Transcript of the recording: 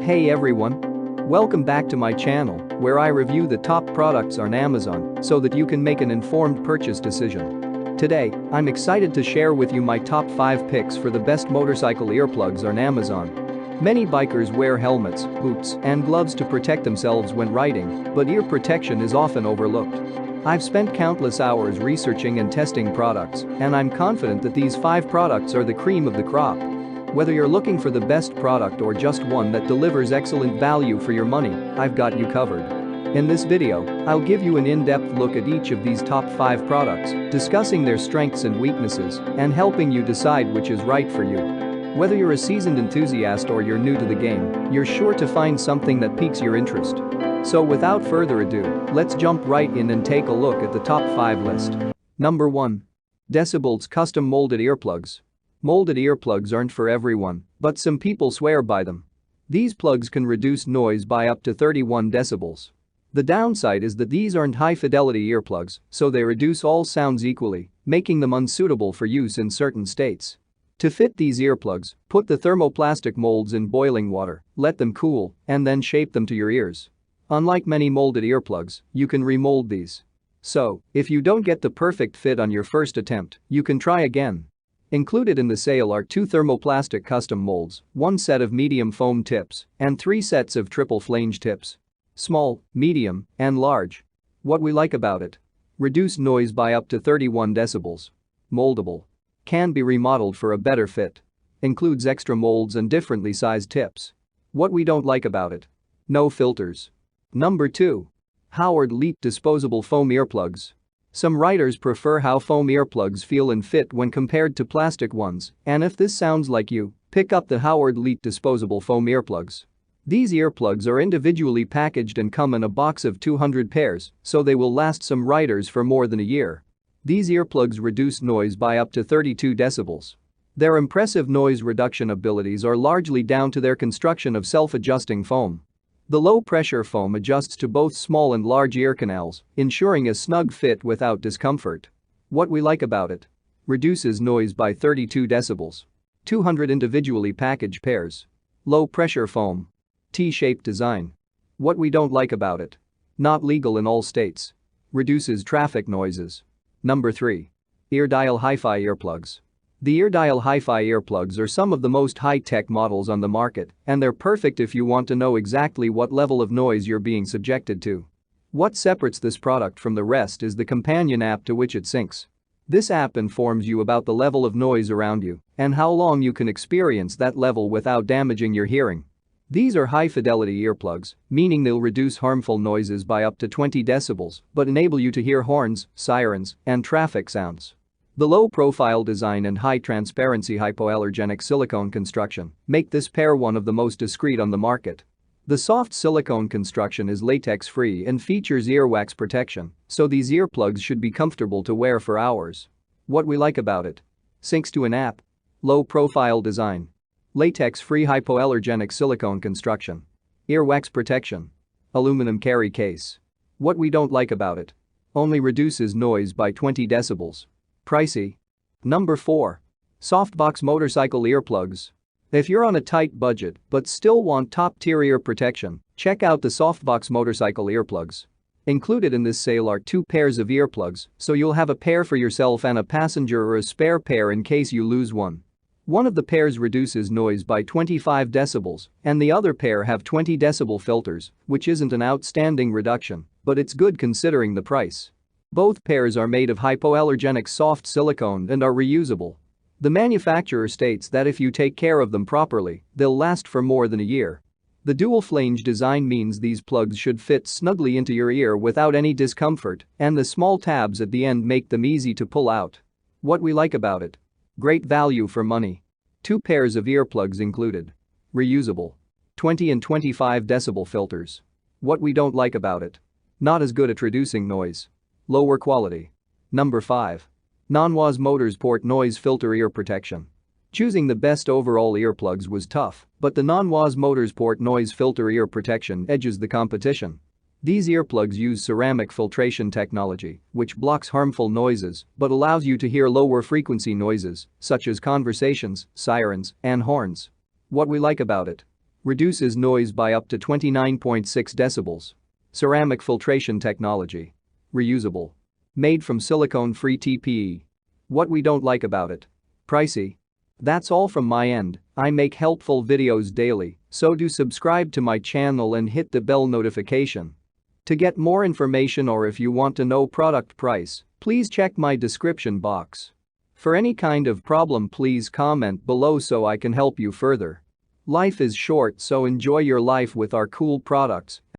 Hey everyone! Welcome back to my channel, where I review the top products on Amazon so that you can make an informed purchase decision. Today, I'm excited to share with you my top 5 picks for the best motorcycle earplugs on Amazon. Many bikers wear helmets, boots, and gloves to protect themselves when riding, but ear protection is often overlooked. I've spent countless hours researching and testing products, and I'm confident that these 5 products are the cream of the crop. Whether you're looking for the best product or just one that delivers excellent value for your money, I've got you covered. In this video, I'll give you an in-depth look at each of these top 5 products, discussing their strengths and weaknesses, and helping you decide which is right for you. Whether you're a seasoned enthusiast or you're new to the game, you're sure to find something that piques your interest. So without further ado, let's jump right in and take a look at the top 5 list. Number 1. Decibels Custom Molded Earplugs. Molded earplugs aren't for everyone, but some people swear by them. These plugs can reduce noise by up to 31 decibels. The downside is that these aren't high-fidelity earplugs, so they reduce all sounds equally, making them unsuitable for use in certain states. To fit these earplugs, put the thermoplastic molds in boiling water, let them cool, and then shape them to your ears. Unlike many molded earplugs, you can remold these. So, if you don't get the perfect fit on your first attempt, you can try again. Included in the sale are 2 thermoplastic custom molds, 1 set of medium foam tips, and 3 sets of triple flange tips. Small, medium, and large. What we like about it: reduce noise by up to 31 decibels. Moldable. Can be remodeled for a better fit. Includes extra molds and differently sized tips. What we don't like about it: no filters. Number 2. Leatt Disposable Foam Earplugs. Some riders prefer how foam earplugs feel and fit when compared to plastic ones, and if this sounds like you, pick up the Leatt Disposable Foam Earplugs. These earplugs are individually packaged and come in a box of 200 pairs, so they will last some riders for more than a year. These earplugs reduce noise by up to 32 decibels. Their impressive noise reduction abilities are largely down to their construction of self-adjusting foam. The low-pressure foam adjusts to both small and large ear canals, ensuring a snug fit without discomfort. What we like about it: reduces noise by 32 decibels. 200 individually packaged pairs. Low-pressure foam. T-shaped design. What we don't like about it: not legal in all states. Reduces traffic noises. Number 3. EarDial HiFi Earplugs. The EarDial HiFi earplugs are some of the most high-tech models on the market, and they're perfect if you want to know exactly what level of noise you're being subjected to. What separates this product from the rest is the companion app to which it syncs. This app informs you about the level of noise around you and how long you can experience that level without damaging your hearing. These are high-fidelity earplugs, meaning they'll reduce harmful noises by up to 20 decibels but enable you to hear horns, sirens, and traffic sounds. The low-profile design and high-transparency hypoallergenic silicone construction make this pair one of the most discreet on the market. The soft silicone construction is latex-free and features earwax protection, so these earplugs should be comfortable to wear for hours. What we like about it: syncs to an app. Low-profile design. Latex-free hypoallergenic silicone construction. Earwax protection. Aluminum carry case. What we don't like about it: only reduces noise by 20 decibels. Pricey. Number 4. Softbox Motorcycle Earplugs. If you're on a tight budget but still want top-tier ear protection, check out the Softbox Motorcycle Earplugs. Included in this sale are 2 pairs of earplugs, so you'll have a pair for yourself and a passenger or a spare pair in case you lose one. One of the pairs reduces noise by 25 decibels, and the other pair have 20 decibel filters, which isn't an outstanding reduction, but it's good considering the price. Both pairs are made of hypoallergenic soft silicone and are reusable. The manufacturer states that if you take care of them properly, they'll last for more than a year. The dual flange design means these plugs should fit snugly into your ear without any discomfort, and the small tabs at the end make them easy to pull out. What we like about it: great value for money. 2 pairs of earplugs included. Reusable. 20 and 25 decibel filters. What we don't like about it: not as good at reducing noise. Lower quality. Number 5. NonWaz Motorsport Noise Filter Ear Protection. Choosing the best overall earplugs was tough, but the NonWaz Motorsport Noise Filter Ear Protection edges the competition. These earplugs use ceramic filtration technology, which blocks harmful noises but allows you to hear lower frequency noises, such as conversations, sirens, and horns. What we like about it: Reduces noise by up to 29.6 decibels. Ceramic filtration technology. Reusable. Made from silicone-free TPE. What we don't like about it? Pricey. That's all from my end. I make helpful videos daily, so do subscribe to my channel and hit the bell notification. To get more information or if you want to know product price, please check my description box. For any kind of problem, please comment below so I can help you further. Life is short, so enjoy your life with our cool products.